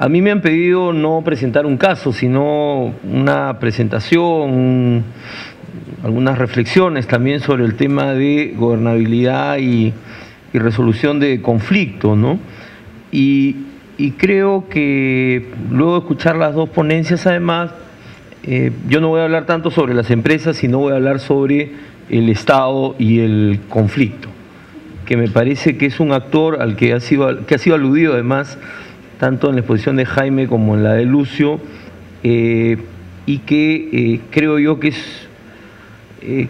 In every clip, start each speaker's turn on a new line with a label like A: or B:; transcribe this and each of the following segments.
A: A mí me han pedido no presentar un caso, sino una presentación, algunas reflexiones también sobre el tema de gobernabilidad y resolución de conflictos, ¿no? Y creo que luego de escuchar las dos ponencias, además, yo no voy a hablar tanto sobre las empresas, sino voy a hablar sobre el Estado y el conflicto, que me parece que es un actor al que ha sido aludido además, tanto en la exposición de Jaime como en la de Lucio, y que creo yo que es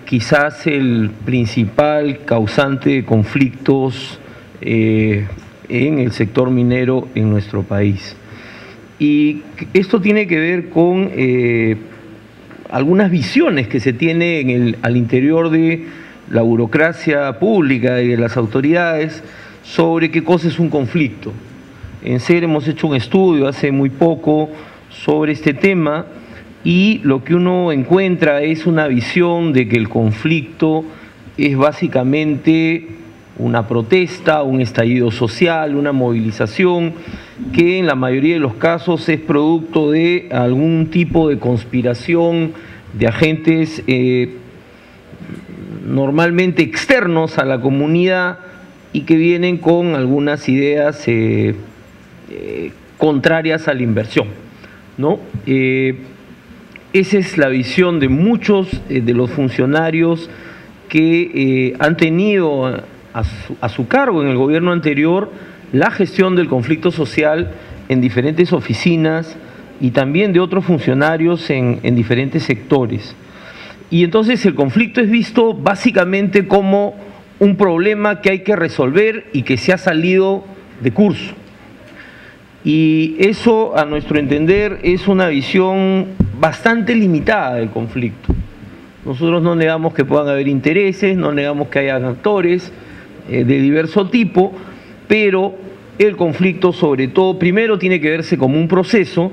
A: quizás el principal causante de conflictos en el sector minero en nuestro país. Y esto tiene que ver con algunas visiones que se tiene al interior de la burocracia pública y de las autoridades sobre qué cosa es un conflicto. En SER hemos hecho un estudio hace muy poco sobre este tema y lo que uno encuentra es una visión de que el conflicto es básicamente una protesta, un estallido social, una movilización que en la mayoría de los casos es producto de algún tipo de conspiración de agentes normalmente externos a la comunidad y que vienen con algunas ideas contrarias a la inversión, ¿no? Esa es la visión de muchos de los funcionarios que han tenido a su cargo en el gobierno anterior la gestión del conflicto social en diferentes oficinas y también de otros funcionarios en diferentes sectores. Y entonces el conflicto es visto básicamente como un problema que hay que resolver y que se ha salido de curso. Y eso, a nuestro entender, es una visión bastante limitada del conflicto. Nosotros no negamos que puedan haber intereses, no negamos que haya actores de diverso tipo, pero el conflicto sobre todo, primero tiene que verse como un proceso,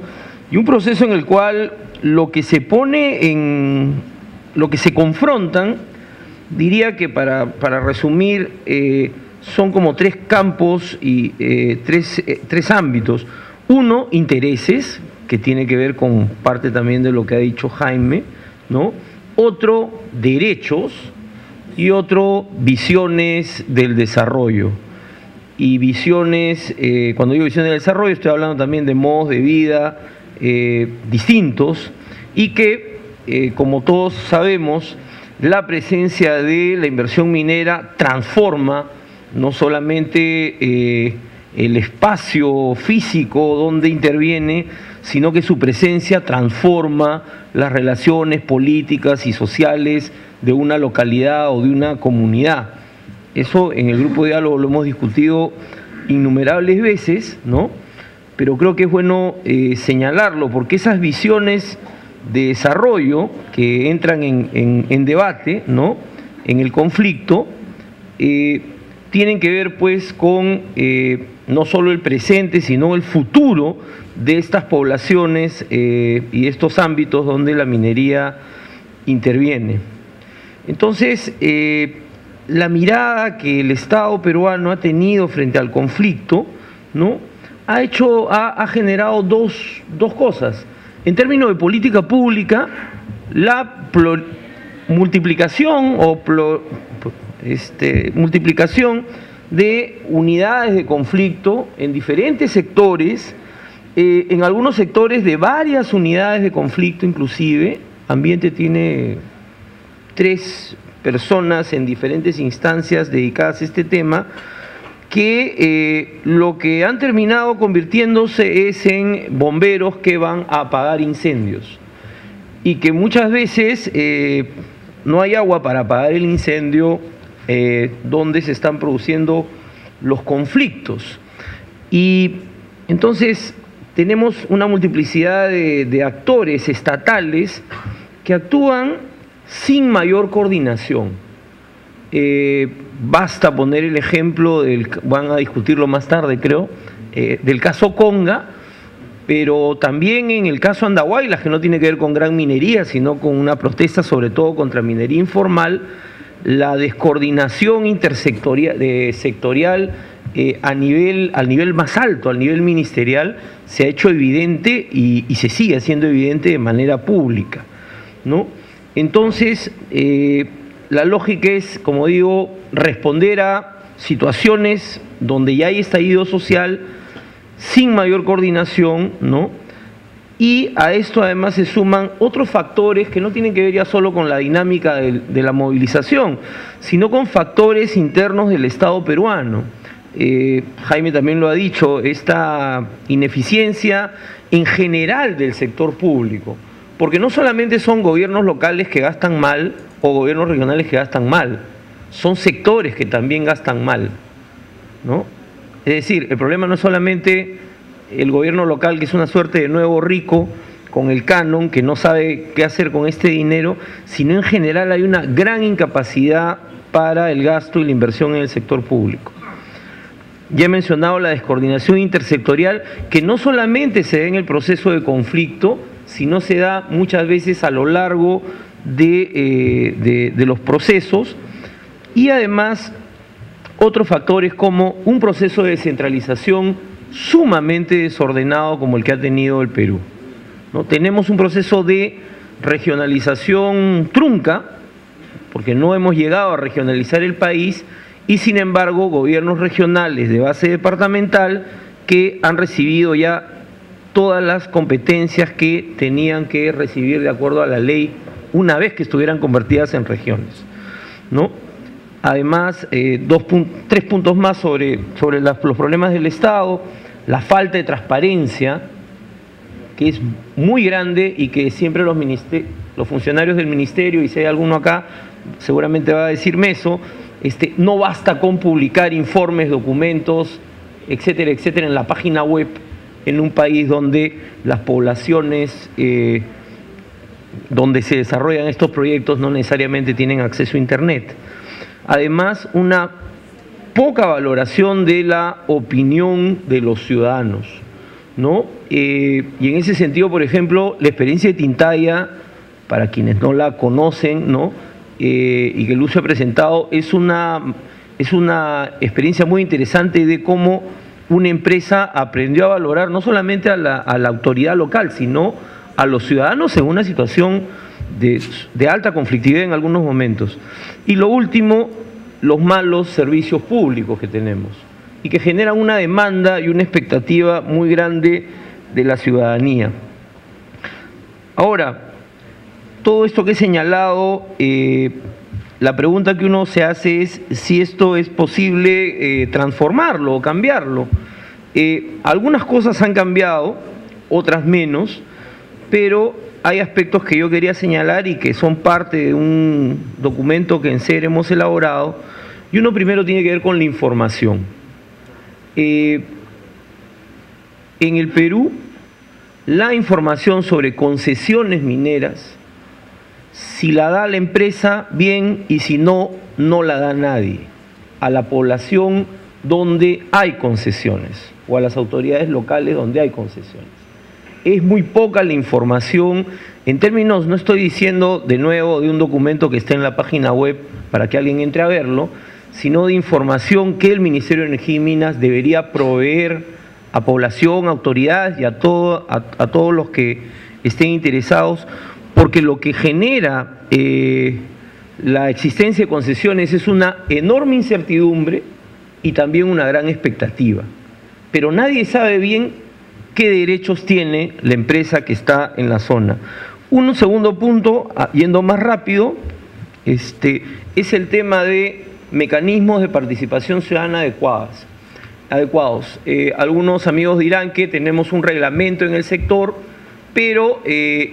A: y un proceso en el cual lo que se confrontan, diría que para resumir, son como tres campos y tres ámbitos. Uno, intereses, que tiene que ver con parte también de lo que ha dicho Jaime, ¿no? Otro, derechos, y otro, visiones del desarrollo. Y visiones, cuando digo visiones del desarrollo, estoy hablando también de modos de vida distintos, y que, como todos sabemos, la presencia de la inversión minera transforma no solamente el espacio físico donde interviene, sino que su presencia transforma las relaciones políticas y sociales de una localidad o de una comunidad. Eso en el grupo de diálogo lo hemos discutido innumerables veces, ¿no? Pero creo que es bueno señalarlo, porque esas visiones de desarrollo que entran en debate, ¿no?, en el conflicto, tienen que ver pues con no solo el presente, sino el futuro de estas poblaciones y estos ámbitos donde la minería interviene. Entonces, la mirada que el Estado peruano ha tenido frente al conflicto, ¿no?, ha generado dos cosas. En términos de política pública, la multiplicación multiplicación de unidades de conflicto en diferentes sectores, en algunos sectores de varias unidades de conflicto inclusive. Ambiente tiene 3 personas en diferentes instancias dedicadas a este tema, que lo que han terminado convirtiéndose es en bomberos que van a apagar incendios, y que muchas veces no hay agua para apagar el incendio donde se están produciendo los conflictos. Y entonces tenemos una multiplicidad de actores estatales que actúan sin mayor coordinación. Basta poner el ejemplo, van a discutirlo más tarde creo, del caso Conga, pero también en el caso Andahuaylas, que no tiene que ver con gran minería, sino con una protesta sobre todo contra minería informal. la descoordinación sectorial al nivel más alto, al nivel ministerial, se ha hecho evidente y se sigue haciendo evidente de manera pública, ¿no? Entonces, la lógica es, como digo, responder a situaciones donde ya hay estallido social sin mayor coordinación, ¿no? Y a esto además se suman otros factores que no tienen que ver ya solo con la dinámica de la movilización, sino con factores internos del Estado peruano. Jaime también lo ha dicho, esta ineficiencia en general del sector público, porque no solamente son gobiernos locales que gastan mal o gobiernos regionales que gastan mal, son sectores que también gastan mal, ¿no? Es decir, el problema no es solamente el gobierno local, que es una suerte de nuevo rico con el canon, que no sabe qué hacer con este dinero, sino en general hay una gran incapacidad para el gasto y la inversión en el sector público. Ya he mencionado la descoordinación intersectorial, que no solamente se da en el proceso de conflicto, sino se da muchas veces a lo largo de los procesos, y además otros factores como un proceso de descentralización sumamente desordenado como el que ha tenido el Perú, ¿no? Tenemos un proceso de regionalización trunca, porque no hemos llegado a regionalizar el país, y sin embargo gobiernos regionales de base departamental que han recibido ya todas las competencias que tenían que recibir de acuerdo a la ley una vez que estuvieran convertidas en regiones, ¿no? Además, 3 puntos más sobre los problemas del Estado: la falta de transparencia, que es muy grande y que siempre los funcionarios del ministerio, y si hay alguno acá, seguramente va a decirme eso, no basta con publicar informes, documentos, etcétera, etcétera, en la página web, en un país donde las poblaciones donde se desarrollan estos proyectos no necesariamente tienen acceso a Internet. Además, una poca valoración de la opinión de los ciudadanos, ¿no? Y en ese sentido, por ejemplo, la experiencia de Tintaya, para quienes no la conocen, ¿no? Y que Lucio ha presentado, es una experiencia muy interesante de cómo una empresa aprendió a valorar no solamente a la autoridad local, sino a los ciudadanos en una situación de alta conflictividad en algunos momentos. Y lo último, los malos servicios públicos que tenemos y que generan una demanda y una expectativa muy grande de la ciudadanía. Ahora, todo esto que he señalado, la pregunta que uno se hace es si esto es posible transformarlo o cambiarlo. Algunas cosas han cambiado, otras menos, pero hay aspectos que yo quería señalar y que son parte de un documento que en SER hemos elaborado, y uno primero tiene que ver con la información. En el Perú, la información sobre concesiones mineras, si la da la empresa, bien, y si no, no la da nadie a la población donde hay concesiones o a las autoridades locales donde hay concesiones. Es muy poca la información, en términos, no estoy diciendo de nuevo de un documento que está en la página web para que alguien entre a verlo, sino de información que el Ministerio de Energía y Minas debería proveer a población, a autoridades y a todos los que estén interesados, porque lo que genera la existencia de concesiones es una enorme incertidumbre y también una gran expectativa. Pero nadie sabe bien qué derechos tiene la empresa que está en la zona. Un segundo punto, yendo más rápido, es el tema de mecanismos de participación ciudadana adecuados. Algunos amigos dirán que tenemos un reglamento en el sector, pero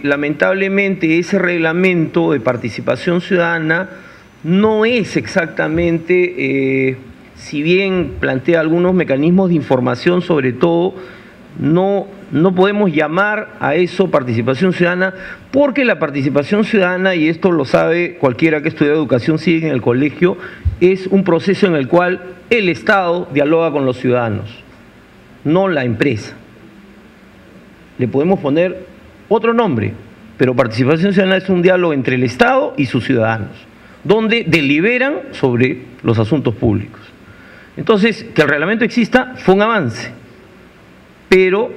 A: lamentablemente ese reglamento de participación ciudadana no es exactamente, si bien plantea algunos mecanismos de información, sobre todo, no podemos llamar a eso participación ciudadana, porque la participación ciudadana, y esto lo sabe cualquiera que estudia educación cívica en el colegio, es un proceso en el cual el Estado dialoga con los ciudadanos, no la empresa. Le podemos poner otro nombre, pero participación ciudadana es un diálogo entre el Estado y sus ciudadanos. donde deliberan sobre los asuntos públicos. Entonces, que el reglamento exista fue un avance, pero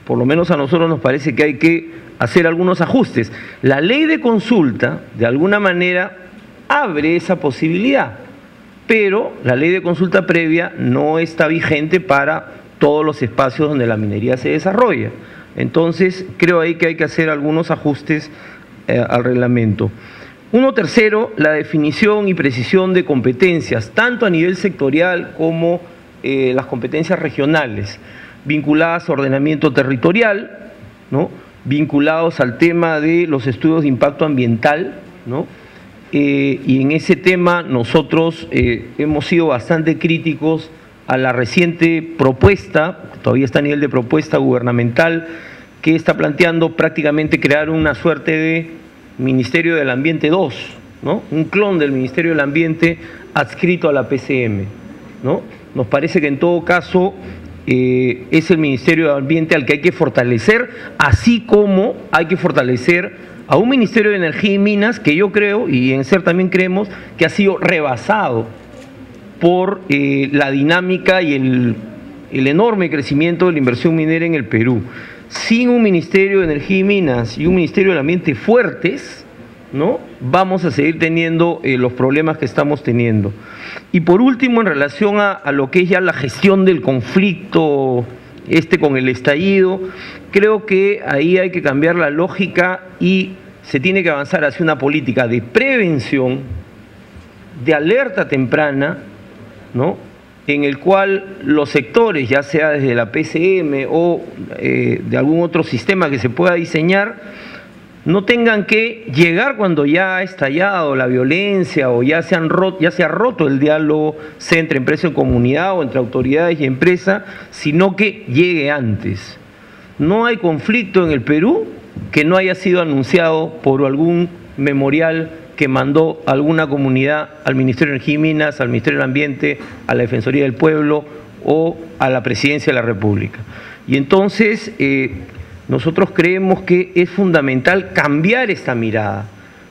A: por lo menos a nosotros nos parece que hay que hacer algunos ajustes. La ley de consulta, de alguna manera, abre esa posibilidad, pero la ley de consulta previa no está vigente para todos los espacios donde la minería se desarrolla. Entonces, creo ahí que hay que hacer algunos ajustes al reglamento. Uno tercero, la definición y precisión de competencias, tanto a nivel sectorial como las competencias regionales, vinculadas a ordenamiento territorial, ¿no?, vinculados al tema de los estudios de impacto ambiental, ¿no? Y en ese tema nosotros hemos sido bastante críticos a la reciente propuesta, todavía está a nivel de propuesta gubernamental, que está planteando prácticamente crear una suerte de Ministerio del Ambiente 2, ¿no?, un clon del Ministerio del Ambiente adscrito a la PCM, ¿no? Nos parece que en todo caso es el Ministerio del Ambiente al que hay que fortalecer, así como hay que fortalecer a un Ministerio de Energía y Minas que yo creo, y en SER también creemos, que ha sido rebasado por la dinámica y el enorme crecimiento de la inversión minera en el Perú. Sin un Ministerio de Energía y Minas y un Ministerio del Ambiente fuertes, ¿no?, vamos a seguir teniendo los problemas que estamos teniendo. Y por último, en relación a lo que es ya la gestión del conflicto con el estallido, creo que ahí hay que cambiar la lógica y se tiene que avanzar hacia una política de prevención, de alerta temprana, ¿no?, en el cual los sectores, ya sea desde la PCM o de algún otro sistema que se pueda diseñar, no tengan que llegar cuando ya ha estallado la violencia o ya se ha roto el diálogo, sea entre empresa y comunidad o entre autoridades y empresa, sino que llegue antes. No hay conflicto en el Perú que no haya sido anunciado por algún memorial que mandó alguna comunidad al Ministerio de Energía y Minas, al Ministerio del Ambiente, a la Defensoría del Pueblo o a la Presidencia de la República. Y entonces nosotros creemos que es fundamental cambiar esta mirada,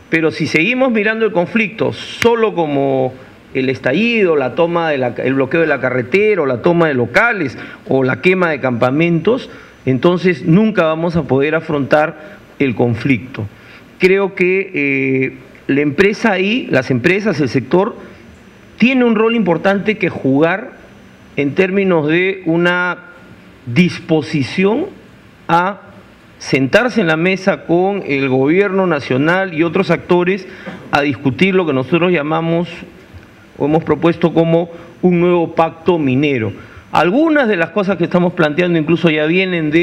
A: pero si seguimos mirando el conflicto solo como el estallido, la toma el bloqueo de la carretera o la toma de locales o la quema de campamentos, entonces nunca vamos a poder afrontar el conflicto. Creo que la empresa ahí, las empresas, el sector, tiene un rol importante que jugar en términos de una disposición a sentarse en la mesa con el gobierno nacional y otros actores a discutir lo que nosotros llamamos o hemos propuesto como un nuevo pacto minero. Algunas de las cosas que estamos planteando incluso ya vienen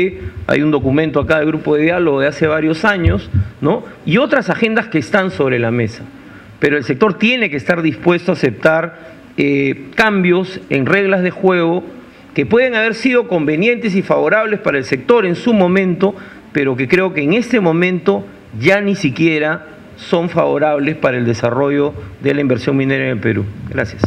A: hay un documento acá del Grupo de Diálogo de hace varios años, ¿no?, y otras agendas que están sobre la mesa. Pero el sector tiene que estar dispuesto a aceptar cambios en reglas de juego que pueden haber sido convenientes y favorables para el sector en su momento, pero que creo que en este momento ya ni siquiera son favorables para el desarrollo de la inversión minera en el Perú. Gracias.